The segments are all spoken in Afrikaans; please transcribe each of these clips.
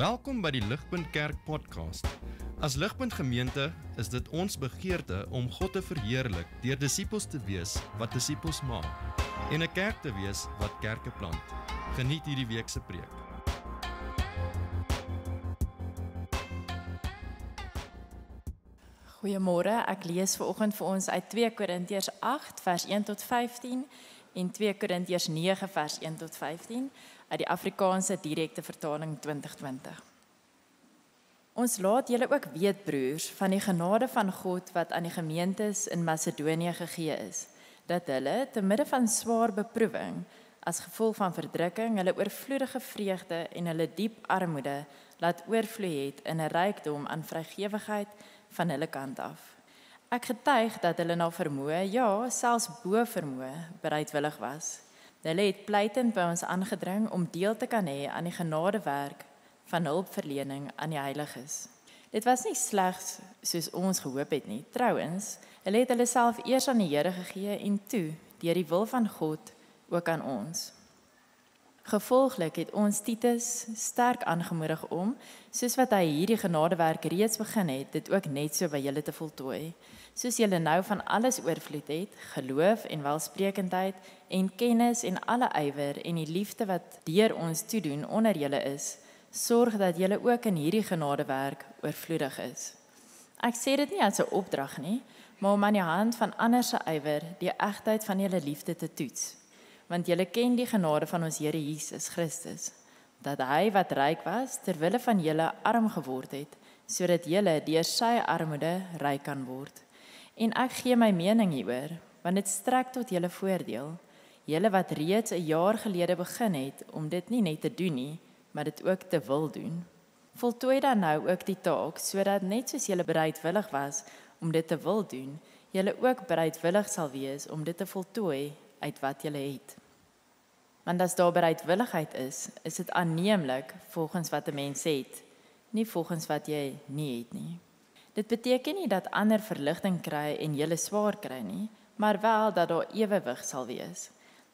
Welkom by die Ligpunt Kerk podcast. As Ligpunt Gemeente is dit ons begeerte om God te verheerlik deur disippels te wees wat disippels maak en 'n kerk te wees wat kerke plant. Geniet hierdie week se preek. Goeiemôre, ek lees vanoggend vir ons uit 2 Korintiërs 8 vers 1 tot 15 en 2 Korintiërs 9 vers 1 tot 15 uit die Afrikaanse direkte vertaling 2020. Ons laat julle ook weet, broers, van die genade van God wat aan die gemeentes in Macedonië gegee is, dat hulle te midde van swaar beproewing as gevolg van verdrukking hulle oorvloedige vreugde en hulle diep armoede laat oorvloei het in 'n rykdom aan vrygewigheid van hulle kant af. Ek getuig dat hulle na vermoë, ja, selfs bo vermoë, bereidwillig was. Hulle het pleitend by ons aangedring om deel te kan hê aan die genadewerk van hulpverlening aan die heiliges. Dit was nie slegs soos ons gehoop het nie. Trouwens, hulle het hulle self eers aan die Here gegee en toe, deur die wil van God, ook aan ons. Gevolglik het ons Titus sterk aangemoedig om, soos wat hy hierdie genadewerk reeds begin het, dit ook net so by julle te voltooi. Soos julle nou van alles oorvloed het, geloof en welsprekendheid en kennis en alle ywer en die liefde wat deur ons toedoen onder julle is, sorg dat julle ook in hierdie genadewerk oorvloedig is. Ek sê dit nie as 'n opdrag nie, maar om aan die hand van ander se ywer die egtheid van julle liefde te toets. Want julle ken die genade van ons Here Jesus Christus, dat hy wat ryk was, ter wille van julle arm geword het, sodat julle deur sy armoede ryk kan word. En ek gee my mening hieroor, want dit strek tot julle voordeel, julle wat reeds 'n jaar gelede begin het om dit nie net te doen nie, maar dit ook te wil doen. Voltooi dan nou ook die taak, sodat net soos julle bereidwillig was om dit te wil doen, julle ook bereidwillig sal wees om dit te voltooi uit wat julle het. Want as daar bereidwilligheid is dit aanneemlik volgens wat 'n mens het, nie volgens wat jy nie het nie. Dit beteken nie dat ander verligting kry en julle swaar kry nie, maar wel dat daar ewewig sal wees.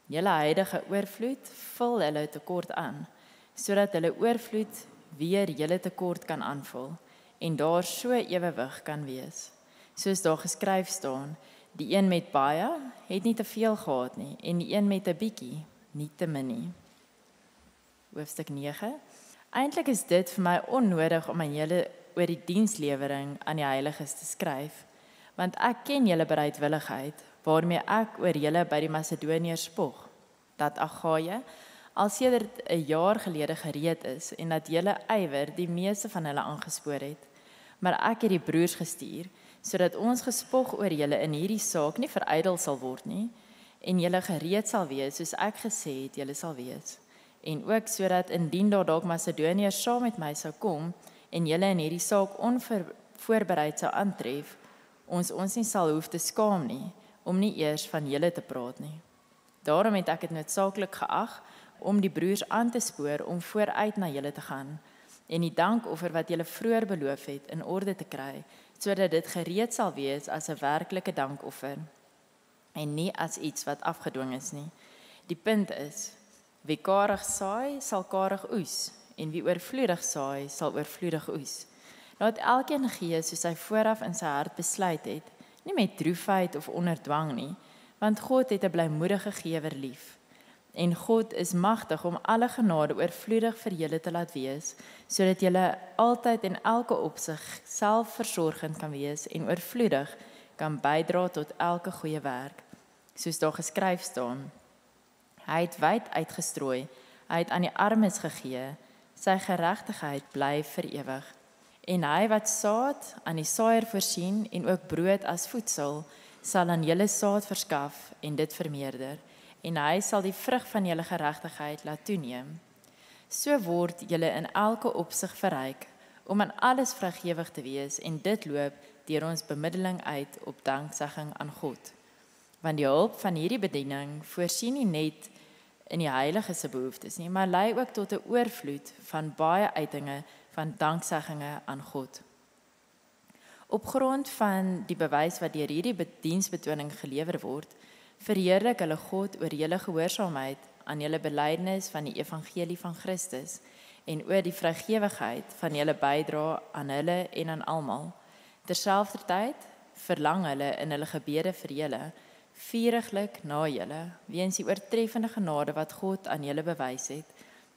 Julle huidige oorvloed vul hulle tekort aan, sodat hulle oorvloed weer julle tekort kan aanvul en daar so ewewig kan wees. Soos daar geskryf staan, die een met baie het nie te veel gehad nie en die een met 'n bietjie nie te min nie. Hoofstuk 9. Eintlik is dit vir my onnodig om aan julle oor die dienslewering aan die heiliges te skryf, want ek ken julle bereidwilligheid, waarmee ek oor julle by die Macedoniërs spog, dat Agaia al sedert 'n jaar gelede gereed is en dat julle ywer die meeste van hulle aangespoor het. Maar ek het die broers gestuur, sodat ons gespog oor julle in hierdie saak nie verydel sal word nie, en julle gereed sal wees, soos ek gesê het julle sal wees. En ook sodat indien daar dalk Macedoniërs saam met my sou kom, en julle in hierdie saak onvoorbereid sou aantref, ons nie sal hoef te skaam nie, om nie eers van julle te praat nie. Daarom het ek dit noodsaaklik geag, om die broers aan te spoor om vooruit na julle te gaan, en die dankoffer wat julle vroeër beloof het in orde te kry, sodat dit gereed sal wees as 'n werklike dankoffer, en nie as iets wat afgedwing is nie. Die punt is, wie karig saai, sal karig oes, en wie oorvloedig saai, sal oorvloedig oes. Laat elkeen gee soos hy vooraf in sy hart besluit het, nie met droefheid of onder dwang nie, want God het 'n blymoedige gewer lief. En God is magtig om alle genade oorvloedig vir julle te laat wees, sodat julle altyd en elke opsig selfversorgend kan wees en oorvloedig kan bydra tot elke goeie werk. Soos daar geskryf staan, hy het wyd uitgestrooi, hy het aan die armes gegee, sy geregtigheid bly vir ewig. En hy wat saad aan die saaier voorsien en ook brood as voedsel, sal aan julle saad verskaf en dit vermeerder. En hy sal die vrug van julle geregtigheid laat toeneem. So word julle in elke opsig verryk, om aan alles vrygewig te wees, en dit loop deur ons bemiddeling uit op danksegging aan God. Want die hulp van hierdie bediening voorsien nie net in die heiliges se behoeftes nie, maar lei ook tot 'n oorvloed van baie uitinge van danksegginge aan God. Op grond van die bewys wat deur hierdie diensbetoning gelewer word, verheerlik hulle God oor julle gehoorsaamheid aan julle belydenis van die evangelie van Christus en oor die vrygewigheid van julle bydrae aan hulle en aan almal. Terselfdertyd verlang hulle in hulle gebede vir julle, vuriglik na julle, weens die oortreffende genade wat God aan julle bewys het,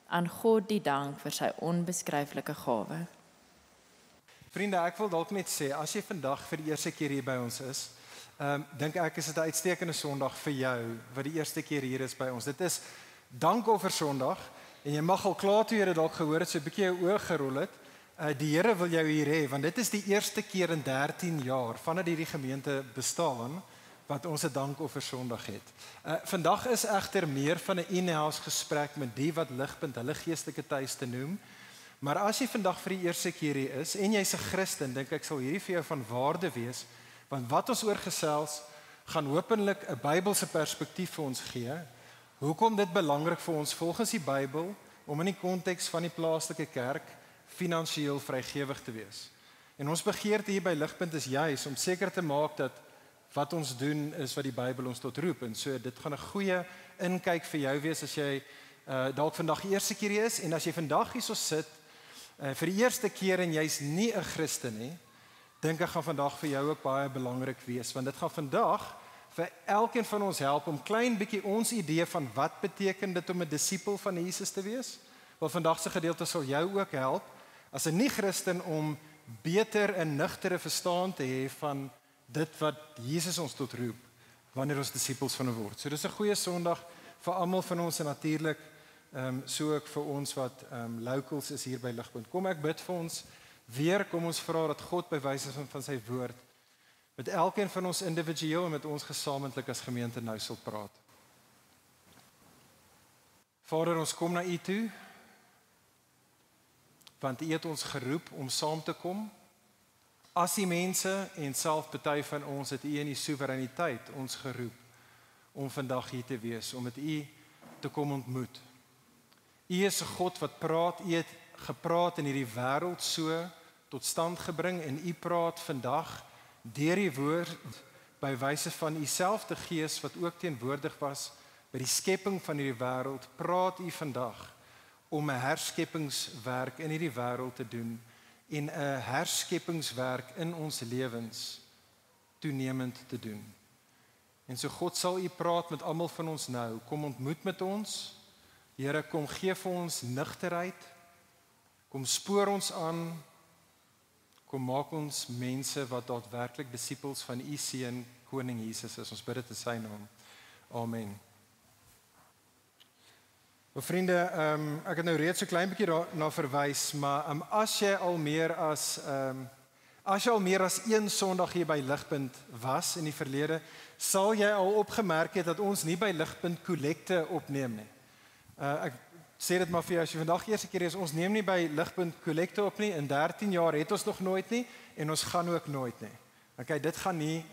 aan God die dank vir sy onbeskryflike gawe. Vriende, ek wil dalk net sê, as jy vandag vir die eerste keer hier by ons is, dink ek is dit 'n uitstekende Sondag vir jou, wat die eerste keer hier is by ons. Dit is Dankoffer Sondag, en jy mag al klaar toe jy dit dalk gehoor het, so 'n bietjie jou oë gerol het. Die Here wil jou hier hê, want dit is die eerste keer in 13 jaar, vandat hierdie gemeente bestaan, wat ons 'n Dankoffer Sondag het. Vandag is egter meer van 'n in-house gesprek met die wat Ligpunt hulle geestelike tuiste noem. Maar as jy vandag vir die eerste keer hier is en jy's 'n Christen, dink ek sal hierdie vir jou van waarde wees, want wat ons oorgesels gaan hopelik 'n Bybelse perspektief vir ons gee. Hoekom dit belangrik vir ons volgens die Bybel om in die konteks van die plaaslike kerk finansiëel vrygewig te wees. En ons begeerte hier by Ligpunt is juis om seker te maak dat wat ons doen is wat die Bybel ons tot roep. En so dit gaan 'n goeie inkyk vir jou wees as jy dalk vandag die eerste keer hier is, en as jy vandag hierso sit vir die eerste keer en jy's nie 'n Christen nie, dink ek gaan vandag vir jou ook baie belangrik wees, want dit gaan vandag vir elkeen van ons help om klein bietjie ons idee van wat beteken dit om 'n disipel van Jesus te wees. Wel, vandag se gedeelte sal jou ook help as 'n nie-Christen om beter en nugtere verstaan te hê van dit wat Jesus ons tot roep wanneer ons disipels van hom word. So dis 'n goeie Sondag vir almal van ons en natuurlik so ook vir ons wat locals is hier by Ligpunt. Kom ek bid vir ons weer, kom ons vra dat God by wyse van sy woord met elkeen van ons individueel en met ons gesamentlik as gemeente nou sal praat. Vader, ons kom na U toe, want U het ons geroep om saam te kom. As die mense en self party van ons het U in die soewereiniteit ons geroep om vandag hier te wees, om met U te kom ontmoet. U is 'n God wat praat, U het gepraat in hierdie wêreld so tot stand gebring en U praat vandag deur die woord by wyse van U selfde Gees wat ook teenwoordig was by die skepping van hierdie wêreld, praat U vandag om 'n herskeppingswerk in hierdie wêreld te doen en 'n herskeppingswerk in ons lewens toenemend te doen. En so God sal U praat met almal van ons nou, kom ontmoet met ons. Here, kom gee vir ons nugterheid, kom spoor ons aan, kom maak ons mense wat daadwerklik disipels van U seun koning Jesus is. Ons bid dit in sy naam. Amen. Nou vriende, ek het nou reeds so klein bietjie daarna verwys, maar as jy al meer as een Sondag hier by Ligpunt was in die verlede, sal jy al opgemerk het dat ons nie by Ligpunt kollekte opneem nie. Ek sê dit maar vir jou, as jy vandag eerste keer is, ons neem nie by Ligpunt kollekte op nie. In 13 jaar het ons nog nooit nie en ons gaan ook nooit nie. Okay, dit gaan nie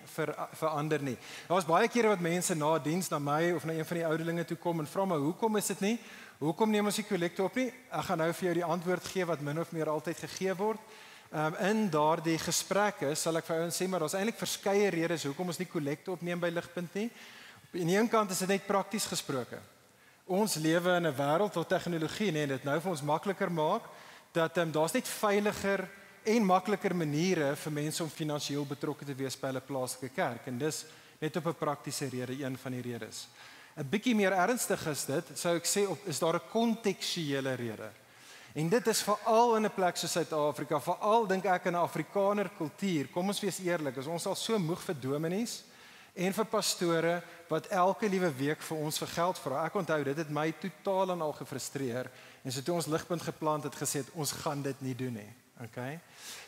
verander nie. Daar's baie kere wat mense na diens na my of na een van die ouderlinge toe kom en vra maar hoekom is dit nie? Hoekom neem ons die kollekte op nie? Ek gaan nou vir jou die antwoord gee wat min of meer altyd gegee word. In daardie gesprekke sal ek vir ouens sê maar daar's eintlik verskeie redes hoekom ons nie kollekte opneem by Ligpunt nie. Aan die een kant is dit net prakties gesproke. Ons lewe in 'n wêreld waar tegnologie dit nou vir ons makliker maak dat daar's net veiliger en makliker maniere vir mense om finansiëel betrokke te wees by hulle plaaslike kerk en dis net op 'n praktiese rede een van die redes. 'n Bietjie meer ernstig is dit, sou ek sê is daar 'n kontekstuele rede. En dit is veral in 'n plek soos Suid-Afrika, veral dink ek in 'n Afrikaner kultuur. Kom ons wees eerlik, is ons al so moeg vir dominees en vir pastore wat elke liewe week vir ons vir geld vra. Ek onthou dit het my totaal en al gefrustreer en so toe ons Ligpunt geplant het gesê ons gaan dit nie doen nie. Okay?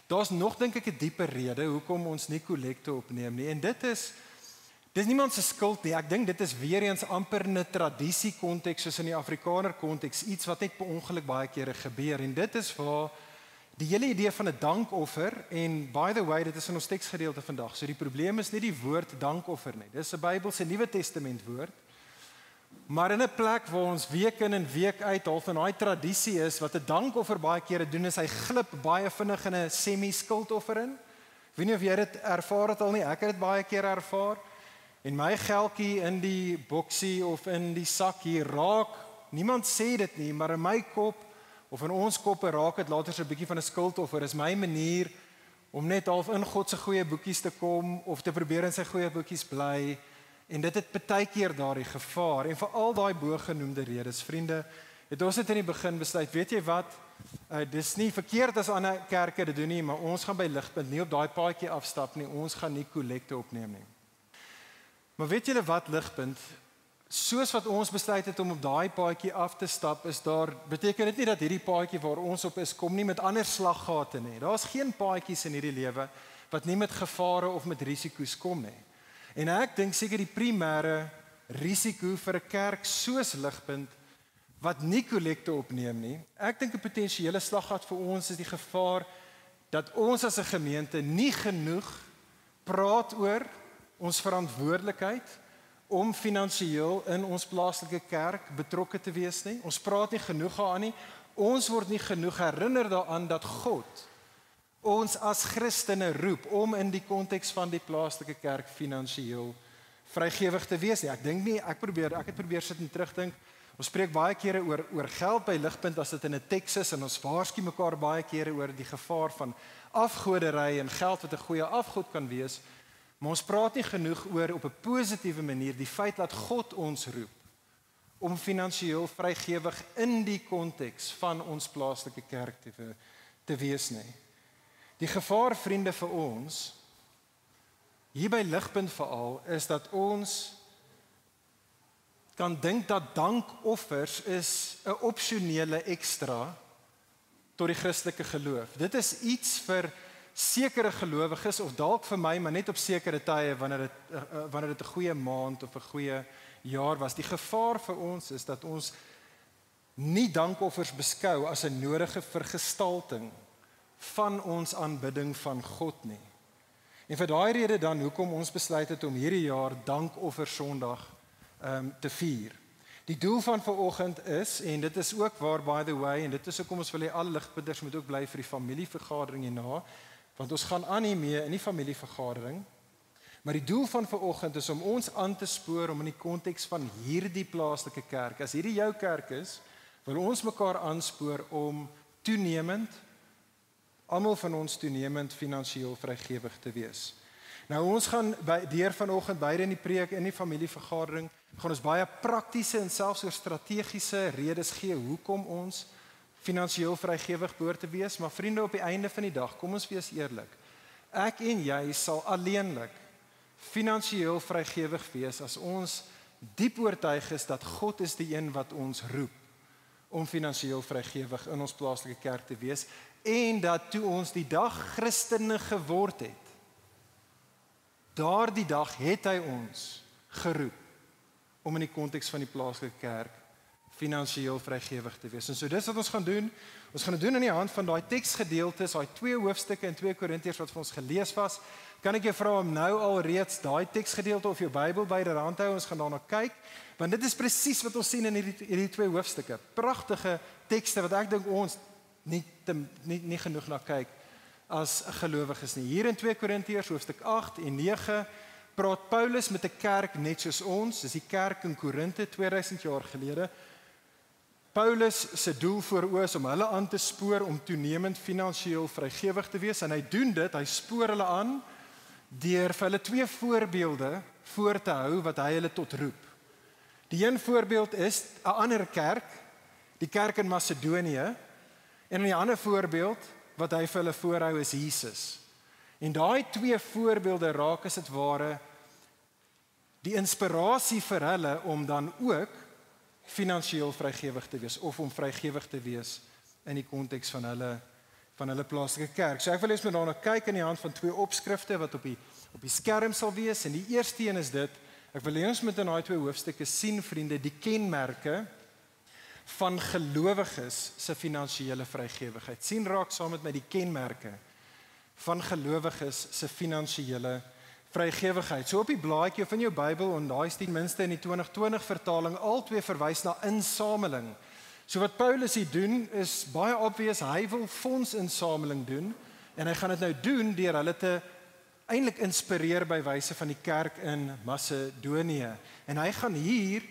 Daar's nog dink ek 'n dieper rede hoekom ons nie kollekte opneem nie en dis niemand se skuld nie. Ek dink dit is weer eens amper 'n tradisie konteks soos in die Afrikaner konteks, iets wat net per ongeluk baie kere gebeur en dit is waar die hele idee van 'n dankoffer en by the way dit is in ons teksgedeelte vandag. So die probleem is nie die woord dankoffer nie. Dis 'n Bybelse Nuwe Testament woord. Maar in 'n plek waar ons week in en week uit half in daai tradisie is wat 'n dankoffer baie kere doen is hy glip baie vinnig in 'n semi-skuldoffer in. Ek weet nie of jy dit ervaar het al nie. Ek het dit baie kere ervaar. En my geldjie in die boksie of in die sak hier raak, niemand sê dit nie, maar in my kop of in ons koppe raak dit later so 'n bietjie van 'n skuldoffer. Is my manier om net half in God se goeie boekies te kom of te probeer in sy goeie boekies bly. En dit het baie keer daardie gevaar. En vir al daai bogenoemde redes, vriende, het ons net in die begin besluit, weet jy wat? Dis nie verkeerd as ander kerke dit doen nie, maar ons gaan by Ligpunt nie op daai paadjie afstap nie. Ons gaan nie kollekte opneem nie. Maar weet julle wat, Ligpunt? Soos wat ons besluit het om op daai paadjie af te stap, beteken dit nie dat hierdie paadjie waar ons op is, kom nie met ander slaggate nie. Daar's geen paadjies in hierdie lewe wat nie met gevare of met risiko's kom nie. En ek dink seker die primêre risiko vir 'n kerk soos Ligpunt wat nie kollekte opneem nie. Ek dink 'n potensiële slaggat vir ons is die gevaar dat ons as 'n gemeente nie genoeg praat oor ons verantwoordelikheid om finansiëel in ons plaaslike kerk betrokke te wees nie. Ons praat nie genoeg daaraan nie. Ons word nie genoeg herinner daaraan dat God ons as Christene roep om in die konteks van die plaaslike kerk finansiëel vrygewig te wees nie. Ek dink nie, ek het probeer sit en terugdink. Ons spreek baie kere oor geld by Ligpunt as dit in 'n teks is en ons waarsku mekaar baie kere oor die gevaar van afgoderry en geld wat 'n goeie afgod kan wees. Maar ons praat nie genoeg oor op 'n positiewe manier die feit dat God ons roep om finansiëel vrygewig in die konteks van ons plaaslike kerk te wees nie. Die gevaar, vriende, vir ons hier by Ligpunt veral is dat ons kan dink dat dankoffers is 'n opsionele ekstra tot die Christelike geloof. Dit is iets vir sekere gelowiges of dalk vir my, maar net op sekere tye wanneer dit 'n goeie maand of 'n goeie jaar was. Die gevaar vir ons is dat ons nie dankoffers beskou as 'n nodige vergestalting van ons aanbidding van God nie. En vir daai rede dan hoekom ons besluit het om hierdie jaar Dankoffer Sondag te vier. Die doel van vanoggend is, en dit is ook waar, by the way, en dit is hoekom ons wil hê alle ligpunters moet ook bly vir die familievergadering hierna, want ons gaan aan hiermee in die familievergadering. Maar die doel van vanoggend is om ons aan te spoor om in die konteks van hierdie plaaslike kerk, as hierdie jou kerk is, wil ons mekaar aanspoor om toenemend, almal van ons toenemend finansiëel vrygewig te wees. Nou ons gaan deur vanoggend beide in die preek en in die familievergadering gaan ons baie praktiese en selfs oor strategiese redes gee hoekom ons finansiëel vrygewig behoort te wees, maar vriende, op die einde van die dag, kom ons wees eerlik. Ek en jy sal alleenlik finansiëel vrygewig wees as ons diep oortuig is dat God is die een wat ons roep om finansiëel vrygewig in ons plaaslike kerk te wees en dat toe ons die dag Christene geword het, daardie dag het hy ons geroep om in die konteks van die plaaslike kerk finansiëel vrygewig te wees. En so dis wat ons gaan doen. Ons gaan dit doen in die hand van daai teksgedeeltes, daai 2 hoofstukke in 2 Korintiërs wat vir ons gelees was. Kan ek jou vra om nou al reeds daai teksgedeelte of jou Bybel byderhand hou? Ons gaan daarna kyk, want dit is presies wat ons sien in hierdie 2 hoofstukke. Pragtige tekste wat ek dink ons nie genoeg na kyk as gelowiges nie. Hier in 2 Korintiërs hoofstuk 8 en 9 praat Paulus met 'n kerk net soos ons, dis die kerk in Korinte 2000 jaar gelede. Paulus se doel voor oë is om hulle aan te spoor om toenemend finansiëel vrygewig te wees en hy doen dit, hy spoor hulle aan deur vir hulle 2 voorbeelde voor te hou wat hy hulle tot roep. Die een voorbeeld is 'n ander kerk, die kerk in Macedonië, en 'n ander voorbeeld wat hy vir hulle voorhou is Jesus. En daai 2 voorbeelde raak as dit ware die inspirasie vir hulle om dan ook finansiëel vrygewig te wees of om vrygewig te wees in die konteks van hulle plaaslike kerk. So ek wil eens met daarna kyk in die hand van 2 opskrifte wat op die skerm sal wees en die eerste een is dit, ek wil hê ons moet in daai 2 hoofstukke sien, vriende, die kenmerke van gelowiges se finansiële vrygewigheid. Sien raak saam met my die kenmerke van gelowiges se finansiële vrygewigheid. So op die blaadjie of in jou Bybel, en daai is ten minste in die 2020 vertaling, al 2 verwys na insameling. So wat Paulus hier doen is baie obvious, hy wil fondsinsameling doen en hy gaan dit nou doen deur hulle te eintlik inspireer by wyse van die kerk in Macedonië. En hy gaan hier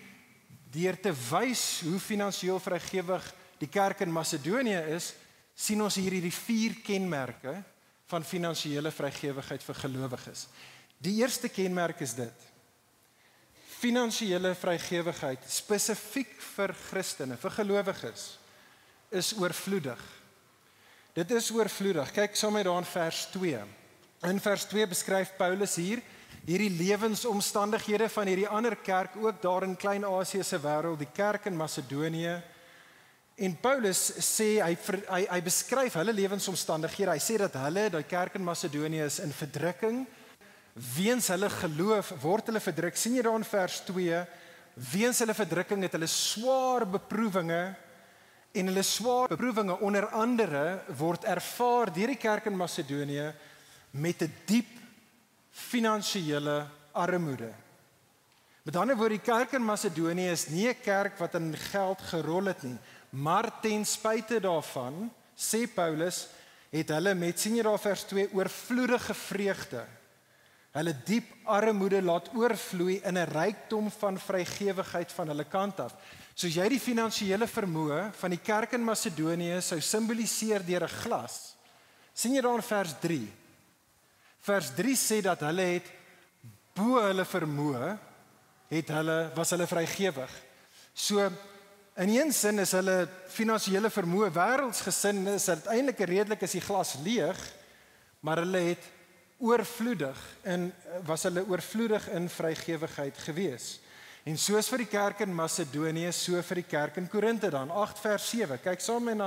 deur te wys hoe finansiëel vrygewig die kerk in Macedonië is, sien ons hier hierdie 4 kenmerke van finansiële vrygewigheid vir gelowiges. Die eerste kenmerk is dit. Finansiële vrygewigheid, spesifiek vir Christene, vir gelowiges, is oorvloedig. Dit is oorvloedig. Kyk saam met daar in vers 2. In vers 2 beskryf Paulus hierdie lewensomstandighede van hierdie ander kerk, ook daar in Klein-Asië se wêreld, die kerk in Macedonië. En Paulus sê, hy beskryf hulle lewensomstandighede. Hy sê dat die kerk in Macedonië is in verdrukking. Weens hulle geloof word hulle verdruk. Sien jy daar in vers 2? Weens hulle verdrukking het hulle swaar beproewinge, en hulle swaar beproewinge onder andere word ervaar deur die kerk in Macedonië met 'n diep finansiële armoede. Met ander woorde, die kerk in Macedonië is nie 'n kerk wat in geld gerol het nie, maar ten spyte daarvan, sê Paulus, het hulle met, sien jy daar vers 2, oorvloedige vreugde, hulle diep armoede laat oorvloei in 'n rykdom van vrygewigheid van hulle kant af. Soos jy die finansiële vermoë van die kerk in Macedonië sou simboliseer deur 'n glas, sien jy daar in vers 3. Vers 3 sê dat hulle het bo hulle vermoë, was hulle vrygewig. So, in een sin is hulle finansiële vermoë wêreldsgesin, is uiteindelik redelik is die glas leeg, maar hulle het was hulle oorvloedig in vrygewigheid gewees. En soos vir die kerk in Macedonië, so vir die kerk in Korinthe dan, 8 vers 7, kyk saam met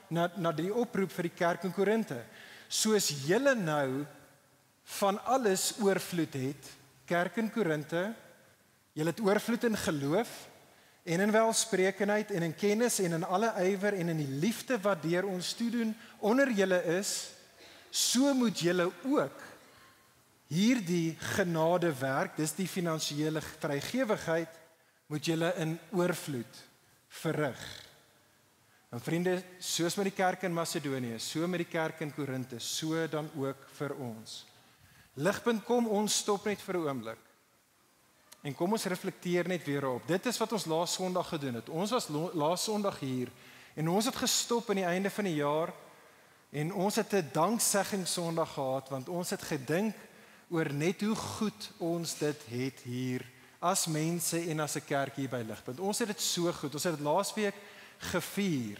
na die oproep vir die kerk in Korinthe. Soos julle nou van alles oorvloed het, kerk in Korinthe, julle het oorvloed in geloof, en in welsprekendheid, en in kennis, en in alle ywer, en in die liefde wat deur ons toedoen onder julle is, so moet julle ook hierdie genadewerk, dis die finansiële vrygewigheid, moet julle in oorvloed verrig. En vriende, soos met die kerk in Macedonië, so met die kerk in Korinthe, so dan ook vir ons. Ligpunt, kom ons stop net vir 'n oomblik. En kom ons reflekteer net weer op. Dit is wat ons laas Sondag gedoen het. Ons was laas Sondag hier en ons het gestop aan die einde van die jaar en ons het 'n dankseggingssondag gehad want ons het gedink oor net hoe goed ons dit het hier as mense en as 'n kerk hier by Ligpunt. Ons het dit so goed. Ons het dit laasweek gevier.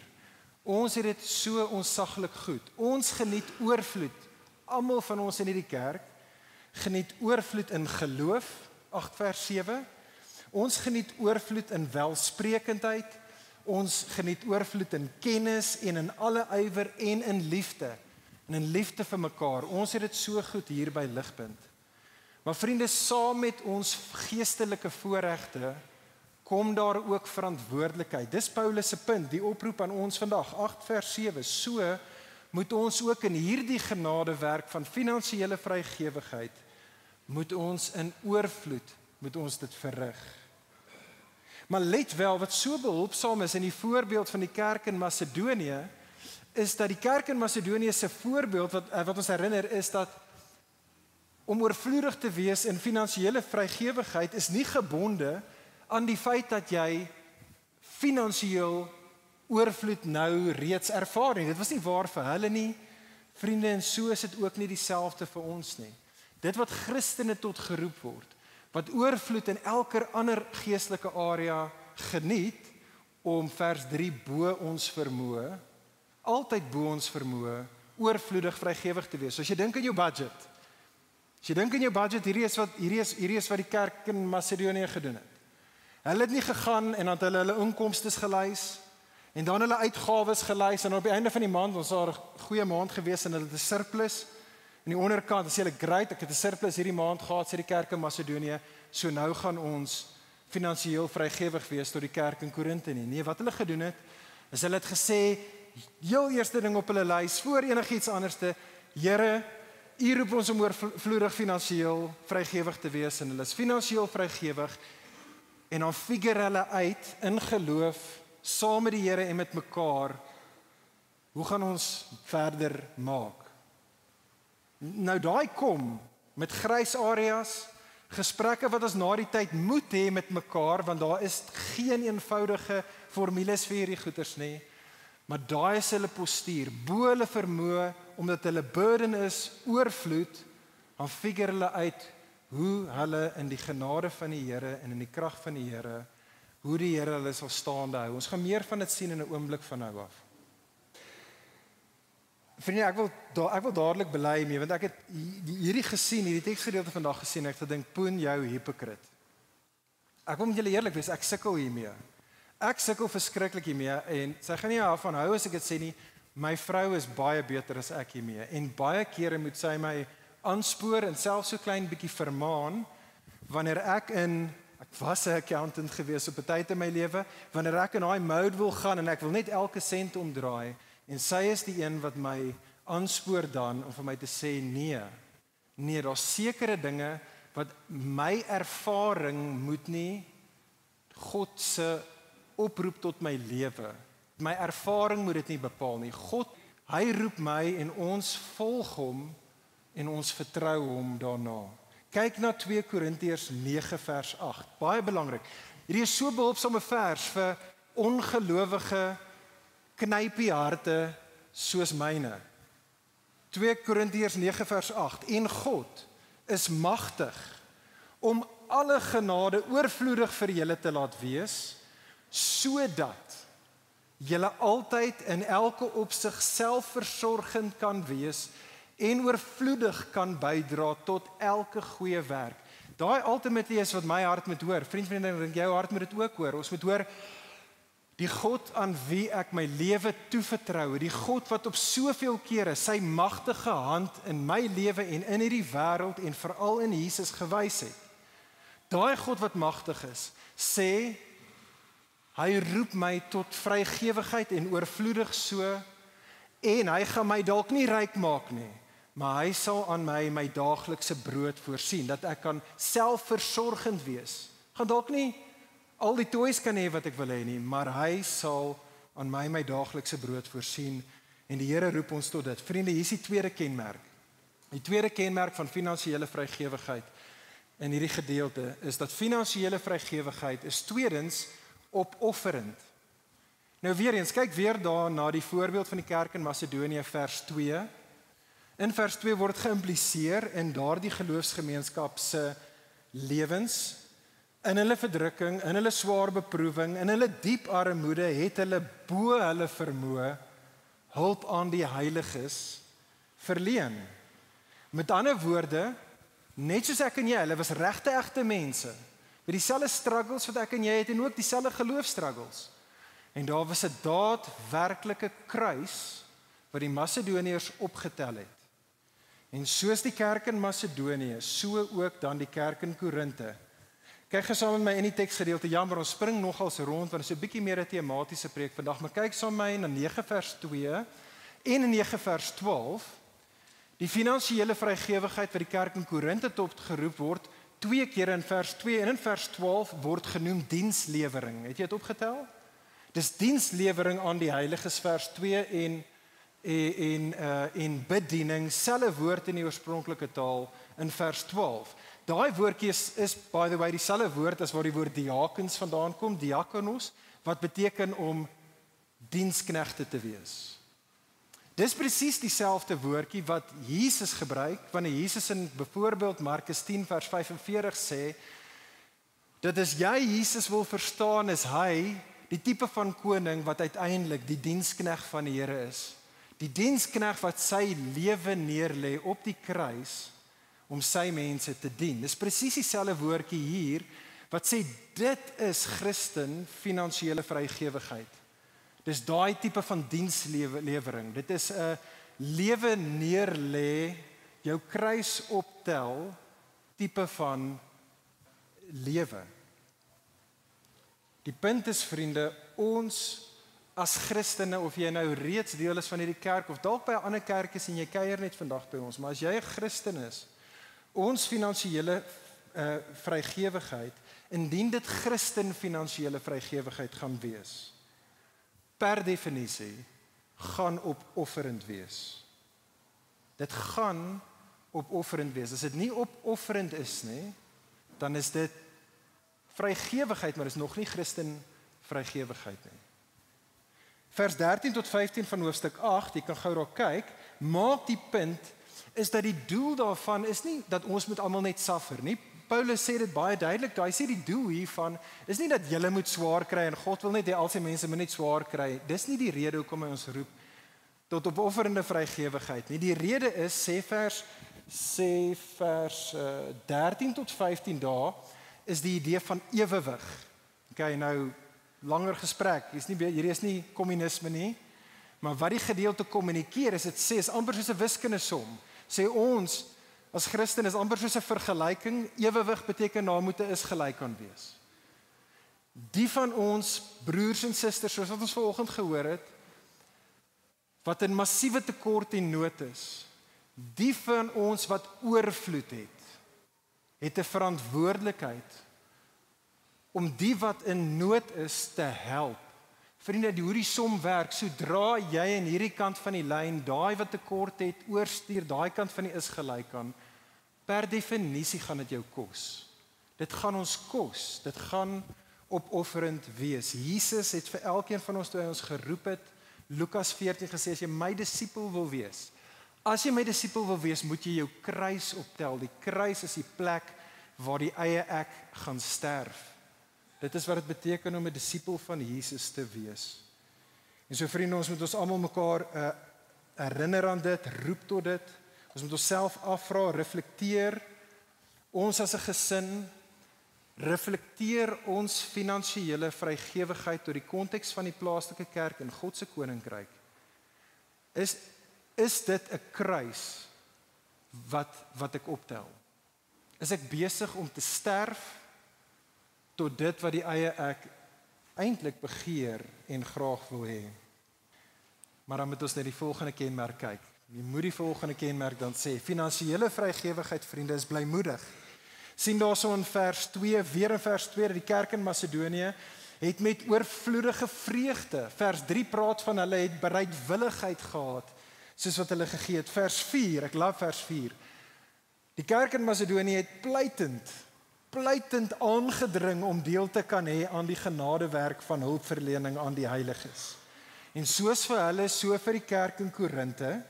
Ons het dit so onsaglik goed. Ons geniet oorvloed. Almal van ons in hierdie kerk geniet oorvloed in geloof, 8 vers 7. Ons geniet oorvloed in welsprekendheid. Ons geniet oorvloed in kennis en in alle ywer en in liefde. En in liefde vir mekaar. Ons het dit so goed hier by Ligpunt. Maar vriende, saam met ons geestelike voorregte kom daar ook verantwoordelikheid. Dis Paulus se punt, die oproep aan ons vandag, 8 vers 7. So moet ons ook in hierdie genadewerk van finansiële vrygewigheid moet ons in oorvloed, moet ons dit verrig. Maar let wel, wat so behulpsaam is in die voorbeeld van die kerk in Macedonië, is dat die kerk in Macedonië se voorbeeld, wat ons herinner, is dat om oorvloedig te wees in finansiële vrygewigheid is nie gebonde aan die feit dat jy finansiëel oorvloed nou reeds ervaar nie. Dit was nie waar vir hulle nie, vriende, en so is dit ook nie dieselfde vir ons nie. Dit wat Christene tot geroep word, wat oorvloed in elke ander geestelike area geniet, om vers 3 bo ons vermoë, altyd bo ons vermoë, oorvloedig vrygewig te wees. So as jy dink aan jou budget, hierdie is wat die kerk in Macedonië gedoen het. Hulle het nie gegaan en dan hulle inkomstes gelys, en dan hulle uitgawes gelys, en op die einde van die maand, ons het 'n goeie maand gewees, en hulle het 'n surplus, in die onderkant, as jy great, ek het 'n surplus hierdie maand gehad, sê die kerk in Macedonië, so nou gaan ons finansiëel vrygewig wees tot die kerk in Korinthe nie. Nee, wat hulle gedoen het, is hulle het gesê, heel eerste ding op hulle lys, voor enigiets anderste, Here, U roep ons om oorvloedig finansiëel vrygewig te wees, en hulle is finansiëel vrygewig, en dan figure hulle uit, in geloof, saam met die Here en met mekaar, hoe gaan ons verder maak? Nou daai kom met grys areas, gesprekke wat ons na die tyd moet hê met mekaar, want daar is geen eenvoudige formules vir hierdie goeters nie. maar daai is hulle postuur, bo hulle vermoë, omdat hulle burden is, oorvloed, dan figure hulle uit hoe hulle in die genade van die Here en in die krag van die Here, hoe die Here hulle sal staande hou. Ons gaan meer van dit sien in 'n oomblik van nou af. Vriende, ek wil dadelik bely mee, want ek het hierdie gesien, hierdie teksgedeelte vandag gesien, ek het gedink, poen jou hypocriet. Ek wil met julle eerlik wees, ek sukkel hiermee. Ek sukkel verskriklik hiermee, en sy gaan nie daarvan hou as ek dit sê nie, my vrou is baie beter as ek hiermee, en baie kere moet sy my aanspoor, en selfs so klein bietjie vermaan, wanneer ek was 'n accountant gewees op 'n tyd in my lewe, wanneer ek in daai mode wil gaan, en ek wil net elke sent omdraai, en sy is die een wat my aanspoor dan, om vir my te sê, nee, daar's sekere dinge, wat my ervaring moet nie God se oproep tot my lewe. My ervaring moet dit nie bepaal nie. God, hy roep my en ons volg hom en ons vertrou hom daarna. Kyk na 2 Korintiërs 9 vers 8. Baie belangrik. Hierdie is so behulpsame vers vir ongelowige knypie harte soos myne. 2 Korintiërs 9 vers 8. En God is magtig om alle genade oorvloedig vir julle te laat wees, sodat julle altyd in elke opsig selfversorgend kan wees en oorvloedig kan bydra tot elke goeie werk. Daai ultimately is wat my hart moet hoor. Vriende, ek dink jou hart moet dit ook hoor. Ons moet hoor, die God aan wie ek my lewe toevertrou, die God wat op soveel kere sy magtige hand in my lewe en in hierdie wêreld en veral in Jesus gewys het. Daai God wat magtig is, sê, hy roep my tot vrygewigheid en oorvloedig so, en hy gaan my dalk nie ryk maak nie, maar hy sal aan my daaglikse brood voorsien, dat ek kan selfversorgend wees. Gaan dalk nie al die toys kan hê wat ek wil hê nie, maar hy sal aan my daaglikse brood voorsien, en die Here roep ons tot dit. Vriende, hier is die tweede kenmerk. Die tweede kenmerk van finansiële vrygewigheid in hierdie gedeelte is dat finansiële vrygewigheid is tweedens opofferend. Nou weer eens, kyk weer daar na die voorbeeld van die kerk in Macedonië vers 2. In vers 2 word geïmpliseer in daardie geloofsgemeenskap se lewens, in hulle verdrukking, in hulle swaar beproewing, in hulle diep armoede, het hulle bo hulle vermoë hulp aan die heiliges verleen. Met ander woorde, net soos ek en jy, hulle was regte egte mense, met dieselfde struggles wat ek en jy het, en ook dieselfde geloofstruggles. En daar was 'n daadwerklike kruis wat die Macedoniërs opgetel het. En soos die kerk in Macedonië, so ook dan die kerk in Korinte. Kyk saam met my in die teksgedeelte. Jammer, ons spring nogals rond, want dit is 'n bietjie meer 'n tematiese preek vandag, maar kyk saam met my na 9 vers 2 en in 9 vers 12. Die finansiële vrygewigheid wat die kerk in Korinte tot geroep word, 2 keer in vers 2 en in vers 12 word genoem dienslewering. Het jy dit opgetel? Dis dienslewering aan die heiliges, vers 2 en bediening, selfe woord in die oorspronklike taal in vers 12. Daai woordjie is by the way dieselfde woord as waar die woord diakens vandaan kom, diakonos, wat beteken om diensknegte te wees. Dis presies dieselfde woordjie wat Jesus gebruik wanneer Jesus in byvoorbeeld Markus 10 vers 45 sê dat as jy Jesus wil verstaan, is hy die tipe van koning wat uiteindelik die dienskneg van die Here is. Die dienskneg wat sy lewe neerlê op die kruis om sy mense te dien. Dis presies dieselfde woordjie hier wat sê dit is Christen finansiële vrygewigheid. Dis daai tipe van dienslewering. Dit is 'n lewe neerlê, jou kruis optel tipe van lewe. Die punt is, vriende, ons as Christene, of jy nou reeds deel is van hierdie kerk of dalk by 'n ander kerk is en jy kuier net vandag by ons, maar as jy 'n Christen is, ons finansiële vrygewigheid, indien dit Christen finansiële vrygewigheid gaan wees, per definisie gaan opofferend wees. Dit gaan opofferend wees. As dit nie opofferend is nie, dan is dit vrygewigheid, maar is nog nie Christen vrygewigheid nie. vers 13 tot 15 van hoofstuk 8, jy kan gou daar kyk, maak die punt, is dat die doel daarvan is nie dat ons moet almal net suffer nie. Paulus sê dit baie duidelik, hy sê die doel hiervan is nie dat julle moet swaar kry en God wil net hê al sy mense moet net swaar kry. Dis nie die rede hoekom hy ons roep tot opofferende vrygewigheid nie. Die rede is, sê vers 13 tot 15 daar, is die idee van ewewig. Okay, nou, langer gesprek, hierdie is nie kommunisme nie, maar wat die gedeelte kommunikeer is, dit sê, is amper soos 'n wiskundesom. Sê ons, as Christen, is amper soos 'n vergelyking, ewewig beteken daar moet 'n is gelyk aan wees. Die van ons broers en susters, soos wat ons vanoggend gehoor het, wat in massiewe tekort en nood is, die van ons wat oorvloed het 'n verantwoordelikheid om die wat in nood is te help. Vriende, hoe die som werk, sodra jy in hierdie kant van die lyn, daai wat tekort het, oorstuur daai kant van die is gelyk aan, per definisie gaan dit jou kos. Dit gaan ons kos, dit gaan opofferend wees. Jesus het vir elkeen van ons toe hy ons geroep het, Lukas 14 gesê, as jy my disipel wil wees, moet jy jou kruis optel. Die kruis is die plek waar die eie ek gaan sterf. Dit is wat dit beteken om 'n disipel van Jesus te wees. En so vriende, ons moet ons almal mekaar herinner aan dit, roep tot dit. Ons moet onsself afvra, reflekteer. Ons as 'n gesin, reflekteer ons finansiële vrygewigheid tot die konteks van die plaaslike kerk en God se koninkryk. Is dit 'n kruis wat ek optel? Is ek besig om te sterf tot dit wat die eie ek eintlik begeer en graag wil hê? Maar dan moet ons net die volgende kenmerk kyk. Jy moet die volgende kenmerk dan sê, finansiële vrygewigheid, vriende, is blymoedig. Sien daarso in vers 2, weer in vers 2, dat die kerk in Macedonië het met oorvloedige vreugde. Vers 3 praat van hulle het bereidwilligheid gehad, soos wat hulle gegee het. Vers 4, ek love vers 4. Die kerk in Macedonië het pleitend aangedring om deel te kan hê aan die genadewerk van hulpverlening aan die heiliges. En soos vir hulle, so vir die kerk in Korinte.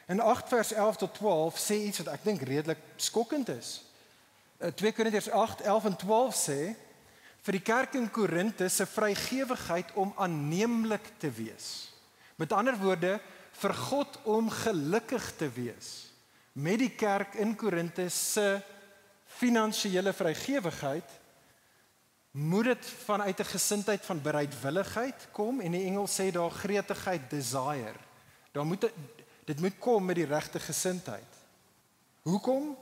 In 8 vers 11 tot 12 sê iets wat ek dink redelik skokkend is. 2 Korintiërs 8, 11 en 12 sê, vir die kerk in Korinte se vrygewigheid om aanneemlik te wees. Met ander woorde, vir God om gelukkig te wees met die kerk in Korinte se finansiële vrygewigheid, moet dit vanuit 'n gesindheid van bereidwilligheid kom, en die Engels sê daar gretigheid, desire. Dit moet kom met die regte gesindheid. Hoekom?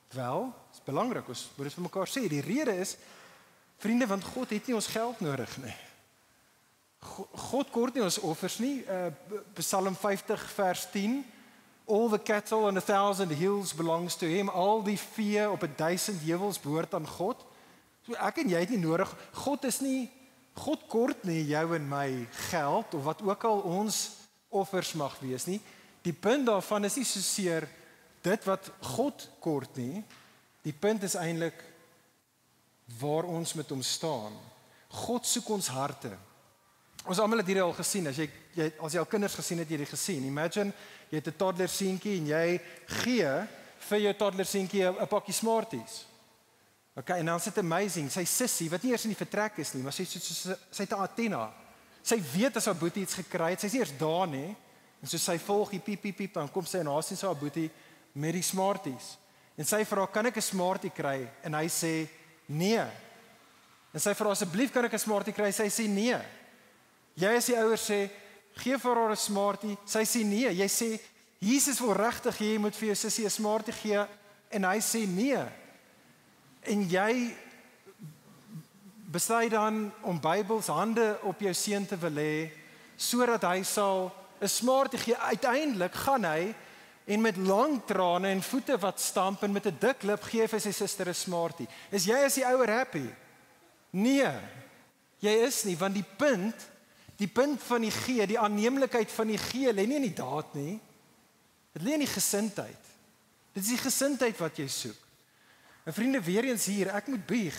Wel, is belangrik, ons moet dit vir mekaar sê. Die rede is, vriende, want God het nie ons geld nodig nie. God kort nie ons offers nie. Psalm 50 vers 10, all the cattle on 1,000 hills belongs to him, al die vee op 1,000 heuwels behoort aan God. So ek en jy het nie nodig, God kort nie jou en my geld, of wat ook al ons offers mag wees nie. Die punt daarvan is nie soseer dit wat God kort nie, die punt is eintlik waar ons met hom staan. God soek ons harte. Ons almal het hierdie al gesien, as jy al kinders gesien het, jy dit gesien. Imagine, jy het 'n toddler seentjie en jy gee vir jou toddler seentjie 'n pakkie Smarties. Okay, en dan sit amazing, sy sussie, wat nie eers in die vertrek is nie, maar sy het 'n antenna. Sy weet as haar boetie iets gekry het, sy's nie eers daar nie, en so sy volg die piep, piep, piep, dan kom sy en haar sien sy haar boetie met die Smarties. En sy vra, kan ek 'n Smartie kry? En hy sê, nee. En sy vra, asseblief kan ek 'n Smartie kry? Sy sê, nee. Jy as die ouer sê, gee vir haar 'n Smartie, sy sê nee. Jy sê, Jesus wil regtig jy moet vir jou sussie 'n Smartie gee, en hy sê nee. En jy besluit dan om Bybels hande op jou seun te wil hê, sodat hy sal 'n Smartie gee. Uiteindelik gaan hy en met lang trane en voete wat stamp en met 'n dik lip gee vir sy suster 'n Smartie. Is jy as die ouer happy? Nee. Jy is nie, want die punt van die gee, die aanneemlikheid van die gee, lê nie in die daad nie. Dit lê in die gesindheid. Dit is die gesindheid wat jy soek. En vriende, weer eens hier, ek moet bieg.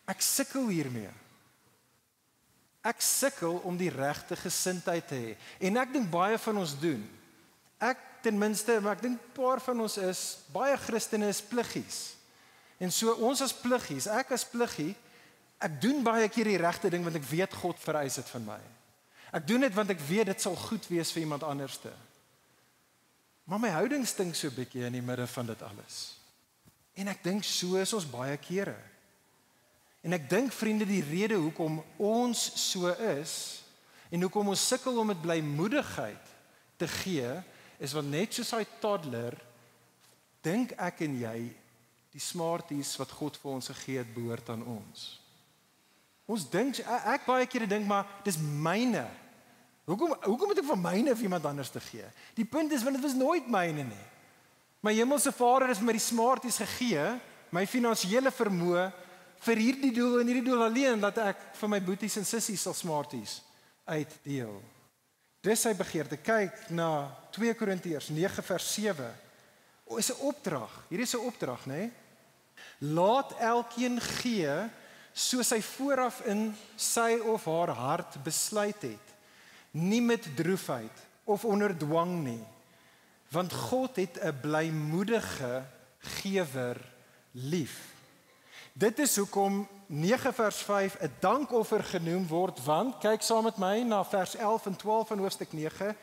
Ek sukkel hiermee. Ek sukkel om die regte gesindheid te hê. En ek dink baie van ons doen. Ek ten minste, maar ek dink 'n paar van ons is, baie Christene is pluggies. En so ons as pluggies, ek as pluggie, ek doen baie keer die regte ding want ek weet God vereis dit van my. Ek doen dit want ek weet dit sal goed wees vir iemand anderste. Maar my houding stink so 'n bietjie in die midde van dit alles. En ek dink so is ons baie kere. En ek dink vriende die rede hoekom ons so is en hoekom ons sukkel om met blymoedigheid te gee is want net soos hy toddler dink ek en jy die smarties wat God vir ons gegee het behoort aan ons. Ons dink ek baie kere dink maar dis myne. Hoekom moet ek van myne vir iemand anders te gee? Die punt is want dit was nooit myne nie. My hemelse Vader het vir my die smarties gegee, my finansiële vermoë vir hierdie doel en hierdie doel alleen dat ek vir my boeties en sissies sal smarties uitdeel. Dis sy begeerte. Kyk na 2 Korintiërs 9 vers 7. Is 'n opdrag. Hierdie is 'n opdrag, né? Laat elkeen gee soos hy vooraf in sy of haar hart besluit het. Nie met droefheid of onder dwang nie. Want God het 'n blymoedige gewer lief. Dit is hoekom 9 vers 5 'n dankoffer genoem word, want kyk saam met my na vers 11 en 12 van hoofstuk 9,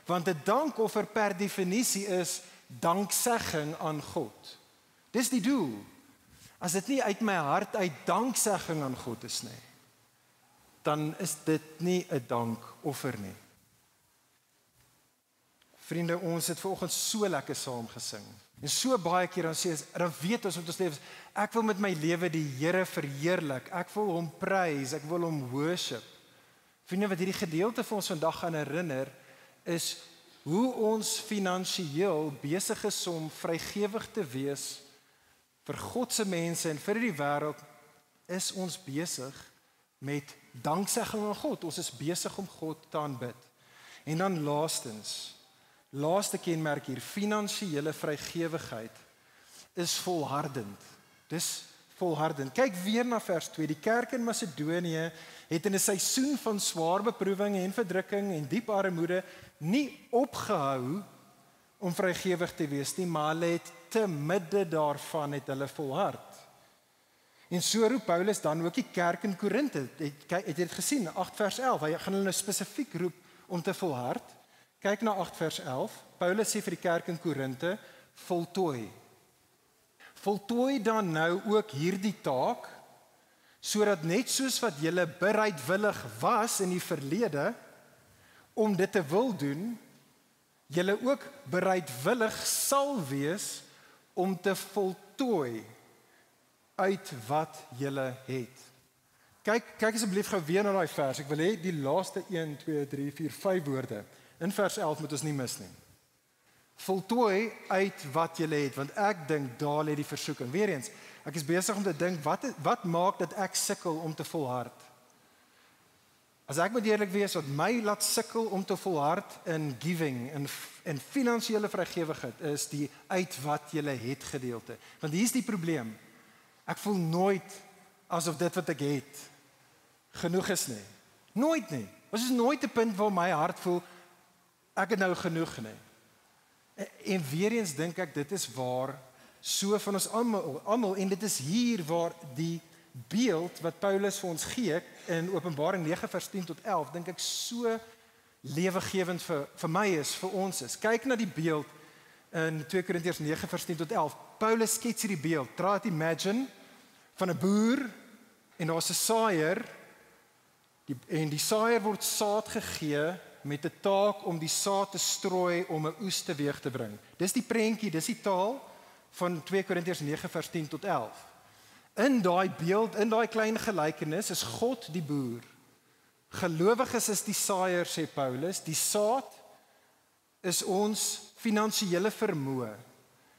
want 'n dankoffer per definisie is danksegging aan God. Dis die doel. As dit nie uit my hart uit danksegging aan God is nie, dan is dit nie 'n dankoffer nie. Vriende, ons het vanoggend so lekker saam gesing. En so baie keer dan sê ons, dan weet ons met ons lewens, ek wil met my lewe die Here verheerlik. Ek wil hom prys, ek wil hom worship. Vriende, wat hierdie gedeelte vir ons vandag gaan herinner, is hoe ons finansiëel besig is om vrygewig te wees vir God se mense en vir die wêreld, is ons besig met danksegging aan God. Ons is besig om God te aanbid. En dan laaste kenmerk hier, finansiële vrygewigheid is volhardend. Dis volhardend. Kyk weer na vers 2. Die kerk in Macedonië het in 'n seisoen van swaar beproewing en verdrukking en diep armoede nie opgehou om vrygewig te wees nie, maar hulle het te midde daarvan het hulle volhard. En so roep Paulus dan ook die kerk in Korinthe. Het jy dit gesien? 8 vers 11. Hy gaan hulle nou spesifiek roep om te volhard. Kyk na 8 vers 11. Paulus sê vir die kerk in Korinthe, voltooi. Voltooi dan nou ook hierdie taak, sodat net soos wat julle bereidwillig was in die verlede om dit te wil doen, julle ook bereidwillig sal wees om te voltooi uit wat julle het. Kyk asseblief gou weer na daai vers. Ek wil hê die laaste 1, 2, 3, 4, 5 woorde in vers 11 moet ons nie mis nie. Voltooi uit wat julle het, want ek dink daar lê die versoeking. Weereens, ek is besig om te dink wat maak dat ek sukkel om te volhard? As ek moet eerlik wees, wat my laat sukkel om te volhard in giving en finansiële vrygewigheid is die uit wat julle het gedeelte. Want hier is die probleem. Ek voel nooit asof dit wat ek het genoeg is nie. Nooit nie. Ons is nooit 'n punt waar my hart voel ek het nou genoeg nie. En weer eens dink ek dit is waar so van ons almal en dit is hier waar die beeld wat Paulus vir ons gee in Openbaring 9 vers 10 tot 11 dink ek so lewegewend vir my is, vir ons is. Kyk na die beeld in 2 Korintiërs 9 vers 10 tot 11. Paulus skets hierdie beeld. Try to imagine van 'n boer en daar's 'n saaiër en die saaiër word saad gegee met 'n taak om die saad te strooi om 'n oes teweeg te bring. Dis die prentjie, dis die taal van 2 Korintiërs 9 vers 10 tot 11. In daai beeld, in daai klein gelykenis is God die boer. Gelowiges is die saaiër, sê Paulus. Die saad is ons finansiële vermoë.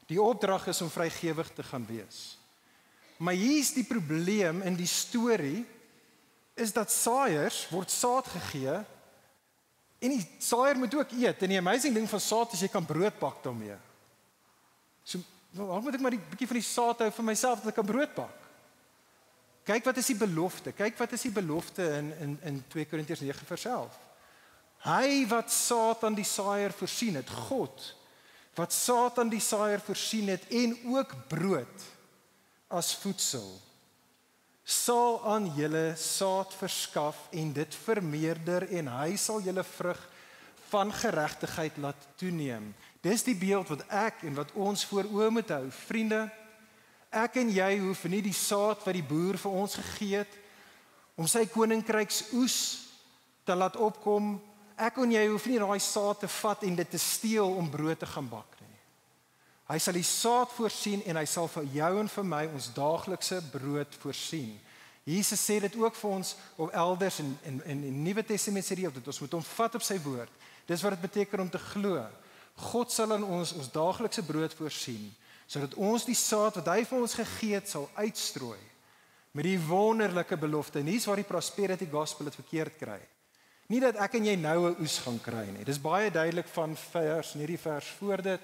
Die opdrag is om vrygewig te gaan wees. Maar hier is die probleem in die storie is dat saaiers word saad gegee en die saaier moet ook eet. En die amazing ding van saad is jy kan brood bak daarmee. So, waarom moet ek maar 'n bietjie van die saad hou vir myself dat ek kan brood bak? Kyk wat is die belofte? Kyk wat is die belofte in 2 Korintiërs 9 vers 11. Hy wat saad aan die saaier voorsien het, God, wat saad aan die saaier voorsien het en ook brood as voedsel, sal aan julle saad verskaf en dit vermeerder en hy sal julle vrug van geregtigheid laat toeneem. Dis die beeld wat ek en wat ons voor oë moet hou. Vriende, ek en jy hoef nie die saad wat die boer vir ons gegee het om sy koninkryks oes te laat opkom. Ek en jy hoef nie daai saad te vat en dit te steel om brood te gaan bak nie. Hy sal die saad voorsien en hy sal vir jou en vir my ons daaglikse brood voorsien. Jesus sê dit ook vir ons op elders in die Nuwe Testament sê dit ons moet hom vat op sy woord. Dis wat dit beteken om te glo. God sal aan ons daaglikse brood voorsien, sodat ons die saad wat hy vir ons gegee het sal uitstrooi met die wonderlike belofte. En hier's waar die prosperity gospel dit verkeerd kry. Nie dat ek en jy nou 'n oes gaan kry nie. Dis baie duidelik van hierdie vers voor dit,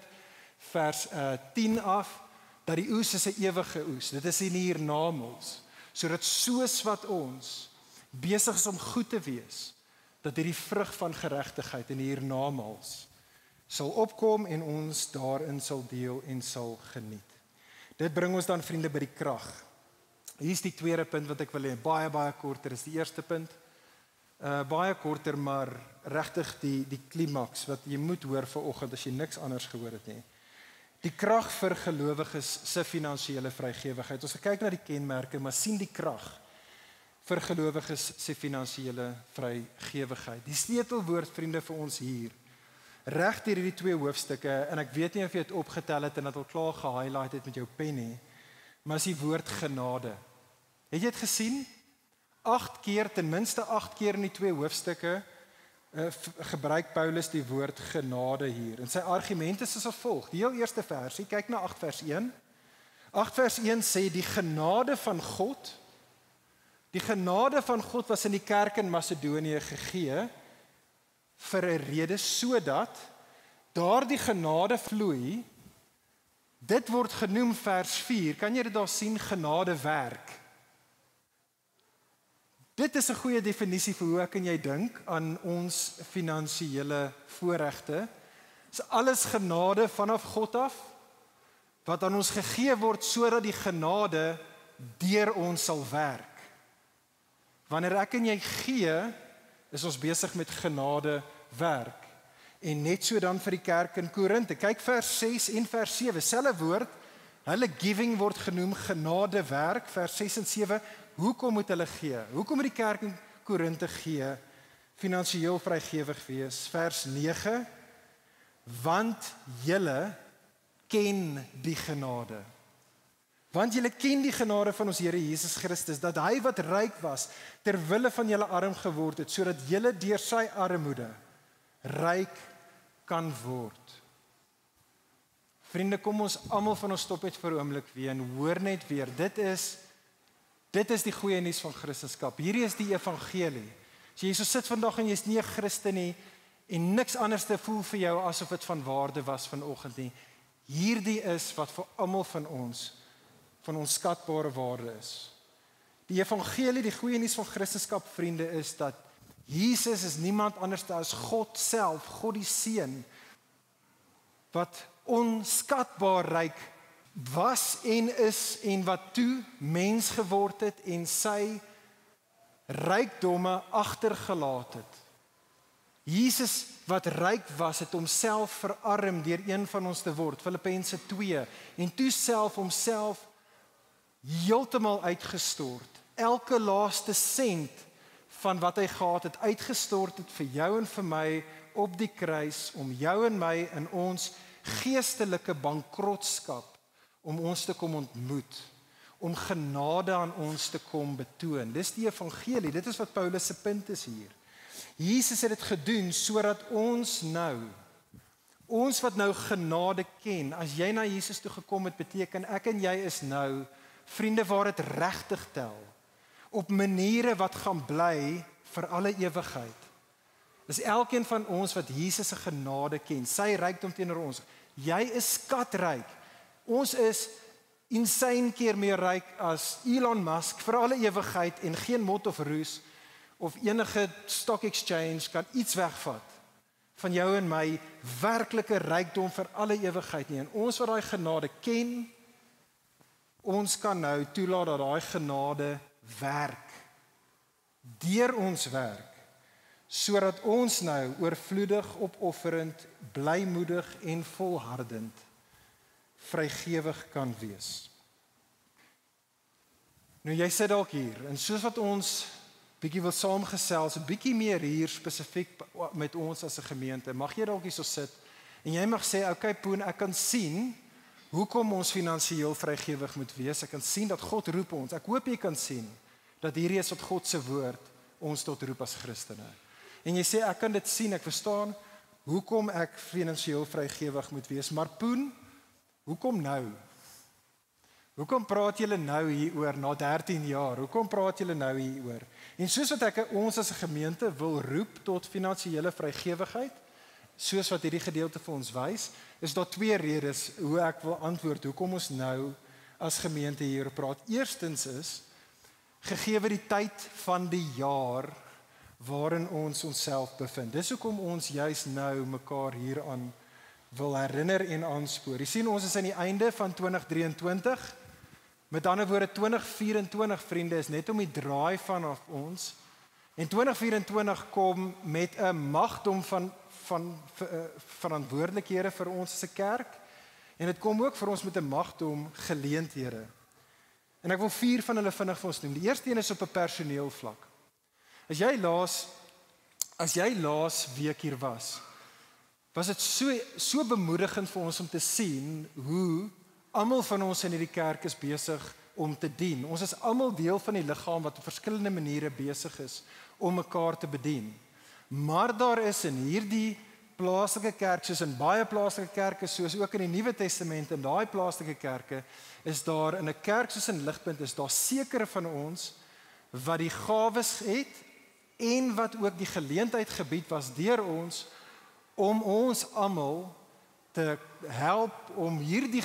vers 10 af, dat die oes is 'n ewige oes. Dit is in hiernamaals, sodat soos wat ons besig is om goed te wees, dat hierdie vrug van geregtigheid in hiernamaals sal opkom en ons daarin sal deel en sal geniet. Dit bring ons dan, vriende, by die krag. Hier is die tweede punt wat ek wil hê, baie korter is die eerste punt. Baie korter, maar regtig die klimaks wat jy moet hoor vanoggend as jy niks anders gehoor het nie. Die krag vir gelowiges se finansiële vrygewigheid. Ons kyk na die kenmerke, maar sien die krag vir gelowiges se finansiële vrygewigheid. Die sleutelwoord, vriende, vir ons hier, reg deur hierdie 2 hoofstukke, en ek weet nie of jy dit opgetel het en dit al klaar gehighlight het met jou pen nie, maar is die woord genade. Het jy dit gesien? 8 keer, ten minste 8 keer in die 2 hoofstukke, gebruik Paulus die woord genade hier. En sy argument is as volg. Die heel eerste versie, kyk na 8 vers 1. 8 vers 1 sê die genade van God was in die kerk in Macedonië gegee vir 'n rede sodat daardie genade vloei. Dit word genoem vers 4. Kan jy dit daar sien? Genade werk. Dit is 'n goeie definisie vir hoe ek en jy dink aan ons finansiële voorregte. Dis alles genade vanaf God af wat aan ons gegee word sodat die genade deur ons sal werk. Wanneer ek en jy gee, is ons besig met genade werk. En net so dan vir die kerk in Korinte. Kyk vers 6 en vers 7, selfe woord. Hulle giving word genoem genade werk, vers 6 en 7. Hoekom moet hulle gee? Hoekom moet die kerk in Korinte gee? Finansiëel vrygewig wees. Vers 9. Want julle ken die genade. Want julle ken die genade van ons Here Jesus Christus, dat hy wat ryk was, ter wille van julle arm geword het, sodat julle deur sy armoede ryk kan word. Vriende, kom ons almal van ons stop net vir 'n oomblik weer en hoor net weer, dit is die goeie nuus van Christendom. Hierdie is die evangelie. As jy so sit vandag en jy's nie 'n Christen nie en niks anders te voel vir jou asof dit van waarde was vanoggend nie. Hierdie is wat vir almal van ons skatbare waarde is. Die evangelie, die goeie nuus van Christendom, vriende, is dat Jesus is niemand anders as God self, God die Seun, wat onskatbaar ryk was en is en wat toe mens geword het en sy rykdomme agtergelaat het. Jesus wat ryk was, het homself verarm deur een van ons te word, Filippense 2, en toe self homself heeltemal uitgestort. Elke laaste sent van wat hy gehad het, uitgestort het vir jou en vir my op die kruis, om jou en my in ons geestelike bankrotskap, om ons te kom ontmoet, om genade aan ons te kom betoon. Dis die evangelie, dit is wat Paulus se punt is hier. Jesus het dit gedoen sodat ons wat nou genade ken, as jy na Jesus toe gekom het, beteken ek en jy is nou vriende waar dit regtig tel, op maniere wat gaan bly vir alle ewigheid. Dis elkeen van ons wat Jesus se genade ken, sy rykdom teenoor ons. Jy is skatryk. Ons is insane keer meer ryk as Elon Musk vir alle ewigheid en geen mot of roes of enige stock exchange kan iets wegvat van jou en my werklike rykdom vir alle ewigheid nie. En ons wat daai genade ken, ons kan nou toelaat dat daai genade werk. Deur ons werk, sodat ons nou oorvloedig, opofferend, blymoedig en volhardend vrygewig kan wees. Nou jy sit dalk hier, en soos wat ons bietjie wil saamgesels, 'n bietjie meer hier spesifiek met ons as 'n gemeente, mag jy dalk hierso sit, en jy mag sê, okay Poen, ek kan sien, hoekom ons finansiëel vrygewig moet wees, ek kan sien dat God roep ons, ek hoop jy kan sien, dat hierdie is wat God se woord ons tot roep as Christene. En jy sê, ek kan dit sien, ek verstaan, hoekom ek finansiëel vrygewig moet wees, maar Poen, hoekom nou? Hoekom praat julle nou hieroor na 13 jaar? Hoekom praat julle nou hieroor? En soos wat ek ons as 'n gemeente wil roep tot finansiële vrygewigheid, soos wat hierdie gedeelte vir ons wys, is daar twee redes hoe ek wil antwoord hoekom ons nou as gemeente hier praat. Eerstens is, gegee die tyd van die jaar waarin ons onsself bevind. Dis hoekom ons juis nou mekaar hieraan wil herinner en aanspoor. Jy sien, ons is aan die einde van 2023. Met ander woorde, 2024 vriende is net om die draai vanaf ons. En 2024 kom met 'n magdom van verantwoordelikhede vir ons as 'n kerk. En dit kom ook vir ons met 'n magdom geleenthede. En ek wil 4 van hulle vinnig vir ons noem. Die eerste een is op 'n personeelvlak. As jy laas week hier was dit so bemoedigend vir ons om te sien hoe almal van ons in hierdie kerk is besig om te dien. Ons is almal deel van die liggaam wat op verskillende maniere besig is om mekaar te bedien. Maar daar is in hierdie plaaslike kerk, soos in baie plaaslike kerke, soos ook in die Nuwe Testament, in daai plaaslike kerke, is daar in 'n kerk soos in Ligpunt, is daar sekere van ons wat die gawes het en wat ook die geleentheid gebied was deur ons om ons almal te help om hierdie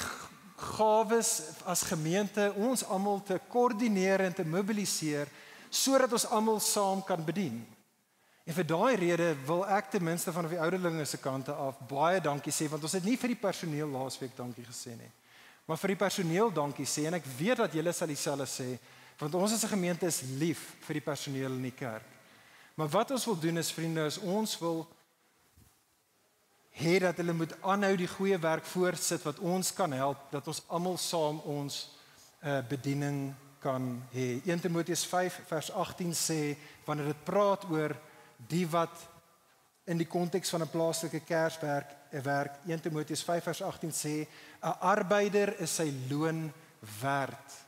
gawes as gemeente ons almal te koördineer en te mobiliseer sodat ons almal saam kan bedien. En vir daai rede wil ek ten minste van die ouderlinge se kante af baie dankie sê, want ons het nie vir die personeel laasweek dankie gesê nie, maar vir die personeel dankie sê, en ek weet dat julle sal dieselfde sê, want ons as 'n gemeente is lief vir die personeel in die kerk. Maar wat ons wil doen is, vriende, is ons wil hê dat hulle moet aanhou die goeie werk voortsit wat ons kan help, dat ons almal saam ons bediening kan hê. 1 Timoteus 5 vers 18 sê, wanneer dit praat oor die wat in die konteks van 'n plaaslike kerkwerk werk, 1 Timoteus 5 vers 18 sê, 'n arbeider is sy loon werd.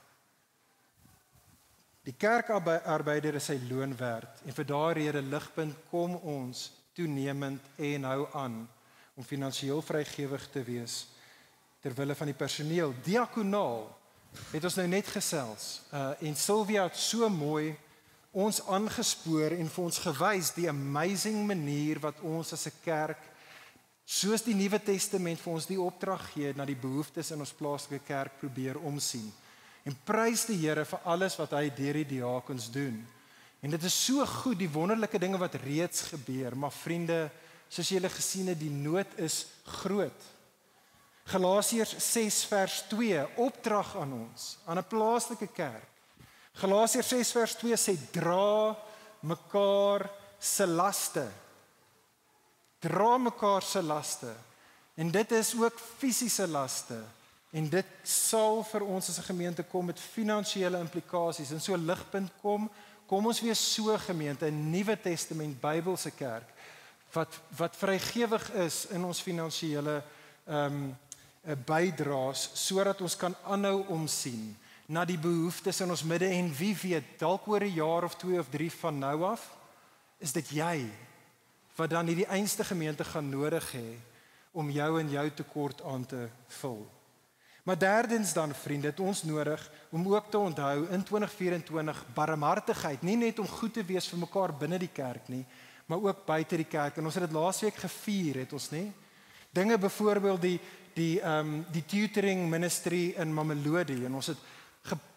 Die kerkarbeider is sy loon werd, en vir daardie rede Ligpunt kom ons toenemend en hou aan om finansiëel vrygewig te wees ter wille van die personeel. Diakonaal het ons nou net gesels, en Sylvia het so mooi ons aangespoor en vir ons gewys die amazing manier wat ons as 'n kerk, soos die Nuwe Testament vir ons die opdrag gee, na die behoeftes in ons plaaslike kerk probeer omsien. En prys die Here vir alles wat hy deur die diakens doen. En dit is so goed, die wonderlike dinge wat reeds gebeur, maar vriende, soos julle gesien het, die nood is groot. Galasiërs 6 vers 2, opdrag aan ons, aan 'n plaaslike kerk. Galasiërs 6 vers 2 sê, dra mekaar se laste. Dra mekaar se laste. En dit is ook fisiese laste. En dit sal vir ons as 'n gemeente kom met finansiële implikasies. En so Ligpunt kom ons wees so gemeente, 'n Nuwe Testament Bybelse kerk, wat vrygewig is in ons finansiële bydraes, sodat ons kan aanhou omsien na die behoeftes in ons midde, en wie weet, dalk oor 'n jaar of 2 of 3 van nou af, is dit jy wat dan hierdie einste gemeente gaan nodig hê om jou en jou tekort aan te vul. Maar derdens dan, vriende, het ons nodig om ook te onthou in 2024 barmhartigheid, nie net om goed te wees vir mekaar binne die kerk nie, maar ook buite die kerk. En ons het dit laasweek gevier, het ons nie? Dinge byvoorbeeld die tutoring ministry in Mamelodi en ons het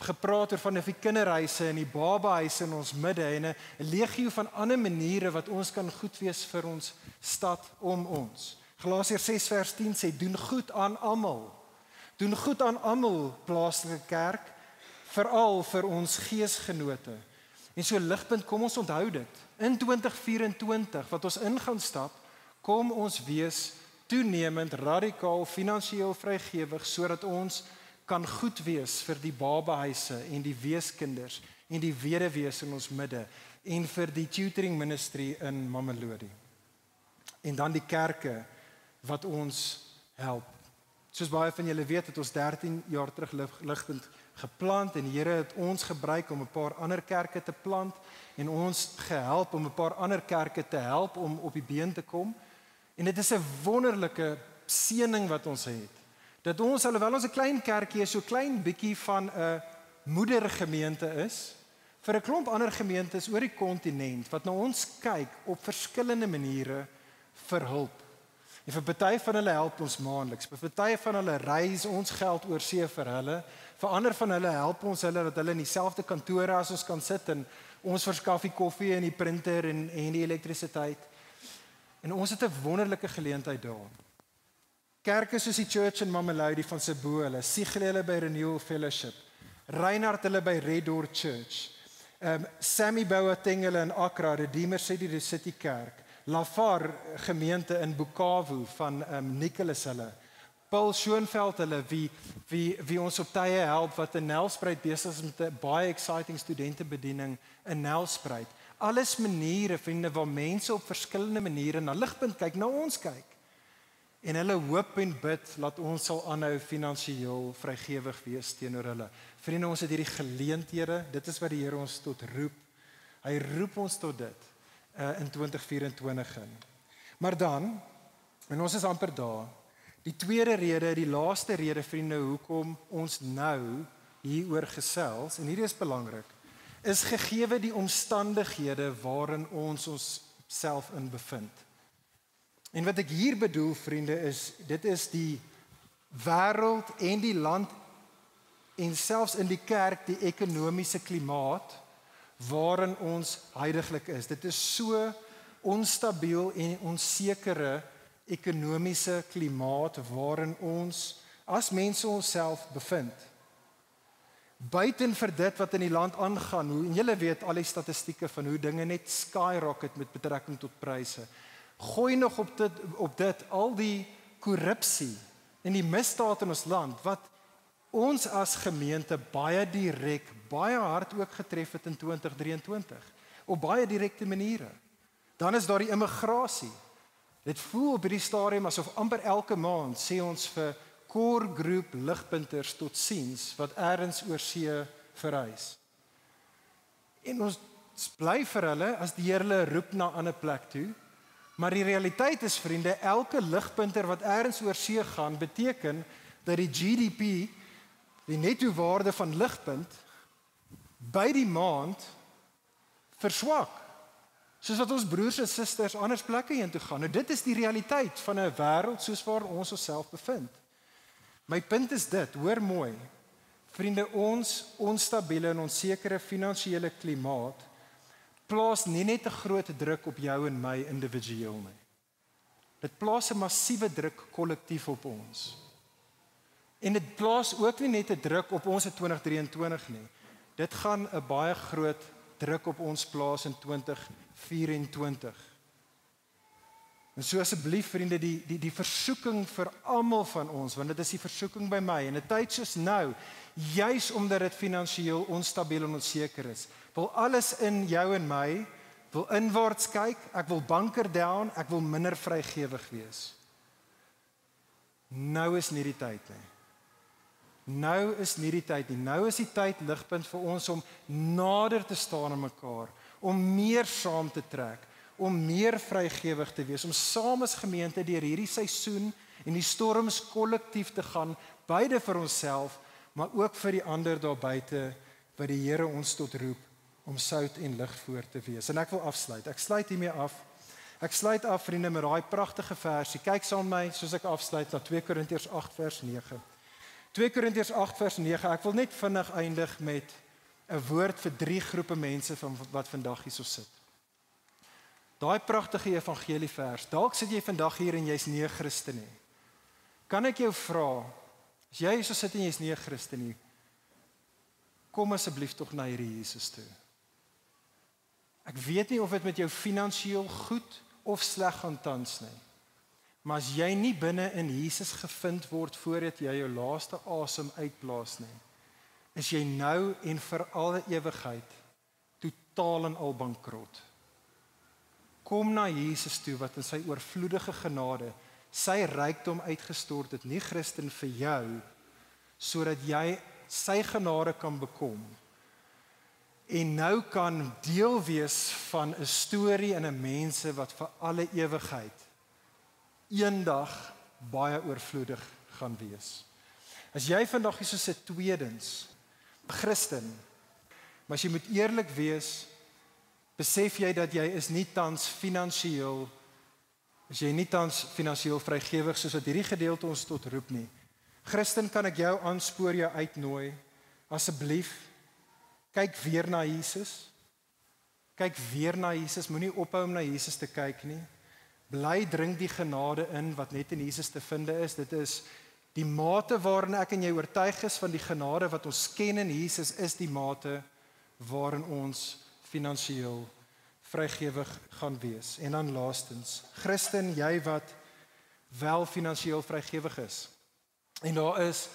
gepraat oor van die kinderhuise en die babahuise in ons midde en 'n legio van ander maniere wat ons kan goed wees vir ons stad om ons. Galasiërs 6 vers 10 sê doen goed aan almal. Doen goed aan almal plaaslike kerk, veral vir ons geesgenote. En so Ligpunt, kom ons onthou dit. In 2024 wat ons in gaan stap, kom ons wees toenemend radikaal finansiëel vrygewig sodat ons kan goed wees vir die babahuise en die weeskinders en die weduwees in ons midde en vir die tutoring ministry in Mamelodi. En dan die kerke wat ons help. Soos baie van julle weet, het ons 13 jaar terug Ligpunt geplant en die Here het ons gebruik om 'n paar ander kerke te plant en ons gehelp om 'n paar ander kerke te help om op die been te kom. En dit is 'n wonderlike seëning wat ons het. Dat ons, alhoewel ons 'n klein kerkie is, so klein bietjie van 'n moedergemeente is, vir 'n klomp ander gemeentes oor die kontinent wat na ons kyk op verskillende maniere vir hulp. En vir party van hulle help ons maandeliks, vir party van hulle reis ons geld oor see vir hulle, vir ander van hulle help ons hulle dat hulle in dieselfde kantore as ons kan sit en ons verskaf die koffie en die printer en die elektrisiteit. En ons het 'n wonderlike geleentheid daar. Kerke soos die Church in Mamelodi van Sebo, hulle Siegel hulle by Renewal Fellowship, Reinhard hulle by Red Door Church, Sammy Boateng hulle in Accra, Redeemer City Kerk, Lafar gemeente in Bukavu van Nicholas hulle, Paul Schoenveld hulle wie ons op tye help wat in Nelspruit besig is met 'n baie exciting studentebediening in Nelspruit. Alles maniere, vriende, waar mense op verskillende maniere na Ligpunt kyk, na ons kyk. En hulle hoop en bid dat ons sal aanhou finansiëel vrygewig wees teenoor hulle. Vriende, ons het hierdie geleenthede, dit is wat die Here ons tot roep. Hy roep ons tot dit in 2024 in. Maar dan, en ons is amper daar, die tweede rede, die laaste rede, vriende, hoekom ons nou hieroor gesels, en hierdie is belangrik, is gegeewe die omstandighede waarin ons onsself in bevind. En wat ek hier bedoel, vriende, is dit is die wêreld en die land en selfs in die kerk die ekonomiese klimaat waarin ons huidiglik is. Dit is so onstabiel en onsekere ekonomiese klimaat waarin ons as mense onsself bevind. Buiten vir dit wat in die land aangaan, en julle weet al die statistieke van hoe dinge net skyrocket met betrekking tot pryse. Gooi nog op dit al die korrupsie en die misdaad in ons land wat ons as gemeente baie direk, baie hard ook getref het in 2023 op baie direkte maniere. Dan is daar die immigrasie. Dit voel op hierdie stadium asof amper elke maand sê ons vir core groep ligpunters tot siens wat elders oor see verhuis. En ons bly vir hulle as die Here hulle roep na 'n ander plek toe. Maar die realiteit is, vriende, elke ligpunter wat elders oor see gaan, beteken dat die GDP, die netto waarde van Ligpunt, by die maand verswak. Soos wat ons broers en susters anders plekke heen toe gaan. Nou dit is die realiteit van 'n wêreld soos waar ons onsself bevind. My punt is dit, hoor mooi. Vriende, ons onstabiele en onsekere finansiële klimaat plaas nie net 'n groot druk op jou en my individueel nie. Dit plaas 'n massiewe druk kollektief op ons. En dit plaas ook nie net 'n druk op ons in 2023 nie. Dit gaan 'n baie groot druk op ons plaas in 2024. En so asseblief, vriende, die versoeking vir almal van ons, want dit is die versoeking by my, en 'n tyd soos nou, juis omdat dit finansiëel onstabiel en onseker is, wil alles in jou en my, wil inwaarts kyk, ek wil bunker down, ek wil minder vrygewig wees. Nou is nie die tyd nie. Nou is nie die tyd nie. Nou is die tyd Ligpunt vir ons om nader te staan aan mekaar, om meer saam te trek, om meer vrygewig te wees, om saam as gemeente deur hierdie seisoen en die storms kollektief te gaan, beide vir onsself, maar ook vir die ander daar buite wat die Here ons tot roep om sout en lig voor te wees. En ek wil afsluit. Ek sluit hiermee af. Ek sluit af, vriende, met daai pragtige versie. Kyk saam met my, soos ek afsluit, na 2 Korintiërs 8 vers 9. 2 Korintiërs 8 vers 9, ek wil net vinnig eindig met 'n woord vir 3 groepe mense wat vandag hierso sit. Daai pragtige evangelievers, dalk sit jy vandag hier en jy's nie 'n Christen nie. Kan ek jou vra, as jy hierso sit en jy's nie 'n Christen nie, kom asseblief tog na hierdie Jesus toe. Ek weet nie of dit met jou finansiëel goed of sleg gaan tans nie. Maar as jy nie binne in Jesus gevind word voordat jy jou laaste asem uitblaas nie, is jy nou en vir alle ewigheid totaal en al bankrot. Kom na Jesus toe wat in sy oorvloedige genade sy rykdom uitgestort het, nie Christen, vir jou, sodat jy sy genade kan bekom en nou kan deel wees van 'n storie en 'n mense wat vir alle ewigheid eendag baie oorvloedig gaan wees. As jy vandag hier so sit, tweedens, Christen, maar as jy moet eerlik wees, besef jy dat jy is nie tans finansiëel vrygewig soos wat hierdie gedeelte ons tot roep nie. Christen, kan ek jou aanspoor, jou uitnooi, asseblief, kyk weer na Jesus. Kyk weer na Jesus, moenie ophou om na Jesus te kyk nie. Bly drink die genade in wat net in Jesus te vind is. Dit is die mate waarin ek en jy oortuig is van die genade wat ons ken in Jesus, is die mate waarin ons finansiëel vrygewig gaan wees. En dan laastens, Christen, jy wat wel finansiëel vrygewig is. En daar is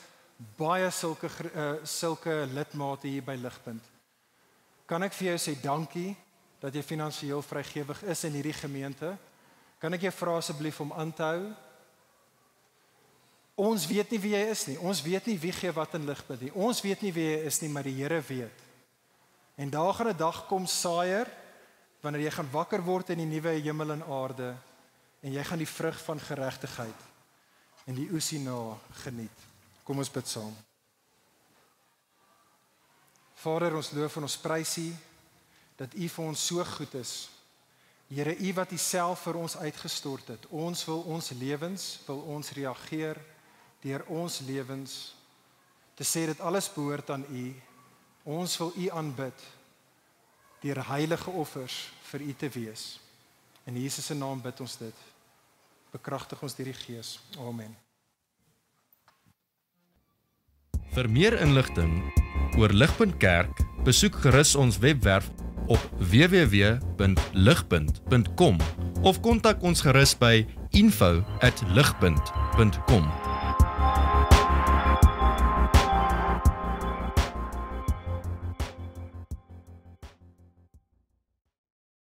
baie sulke lidmate hier by Ligpunt. Kan ek vir jou sê dankie dat jy finansiëel vrygewig is in hierdie gemeente? Kan ek jou vra asseblief om aan te hou? Ons weet nie wie jy is nie. Ons weet nie wie gee wat in Ligpunt nie. Ons weet nie wie jy is nie, maar die Here weet. En daar gaan 'n dag kom, saaier, wanneer jy gaan wakker word in die nuwe hemel en aarde en jy gaan die vrug van geregtigheid en die oes hierna geniet. Kom ons bid saam. Vader, ons loof en ons prys U dat U vir ons so goed is. Here, U wat U self vir ons uitgestort het. Ons wil ons lewens, wil ons reageer deur ons lewens te sê dat alles behoort aan U. Ons wil U aanbid deur heilige offers vir U te wees. In Jesus se naam bid ons dit. Bekragtig ons deur die Gees. Amen. Vir meer inligting oor Ligpunt Kerk, besoek gerus ons webwerf op www.ligpunt.com of kontak ons gerus by info@ligpunt.com.